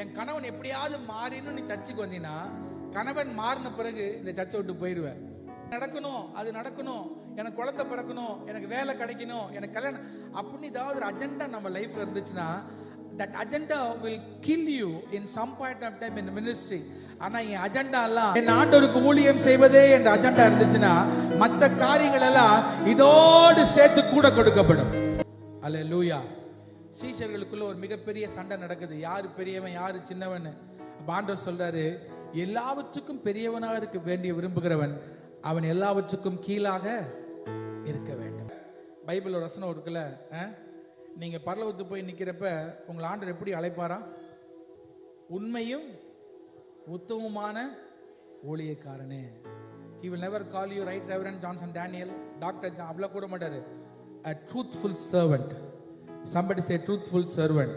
என் கணவன் எப்படியாவது மாறின்னு நீ சர்ச்சுக்கு வந்தீங்கன்னா கணவன் மாறின பிறகு இந்த சர்ச்சை விட்டு போயிடுவேன். நடக்கணும், அது நடக்கணும், எனக்கு குழந்தை பிறக்கணும், எனக்கு வேலை கிடைக்கணும், எனக்கு கல்யாணம் அப்படின்னு ஏதாவது ஒரு அஜெண்டா நம்ம லைஃப்ல இருந்துச்சுன்னா that agenda will kill you in some point of time in ministry. ஆனா என் அஜெண்டா எல்லாம் என் ஆண்டவருக்கு ஊழியம் செய்வதே என்ற அஜெண்டா இருந்துச்சுன்னா மற்ற காரியங்கள் எல்லாம் இதோடு சேர்த்து கூட கொடுக்கப்படும். அல்லேலூயா. சீஷர்களுக்குள்ள ஒரு மிகப்பெரிய சண்டை நடக்குது. யாரு பெரியவன் யாரு சின்னவன். ஆண்டவர் சொல்றாரு, எல்லாவற்றுக்கும் பெரியவனாக இருக்க வேண்டிய விரும்புகிறவன் அவன் எல்லாவற்றுக்கும் கீழாக இருக்க வேண்டும். பைபிள் ஒரு வசனம் இருக்குல்ல, நீங்க பரலோகத்துக்கு போய் நிக்கிறப்ப உங்களை ஆண்டவர் எப்படி அழைப்பாரா? உண்மையும் உத்தமமான ஊழியக்காரனே. He will never call you right Reverend Johnson Daniel, Dr. John, அவ்வளவு கூட மாட்டாரு. A truthful servant. Somebody say truthful servant.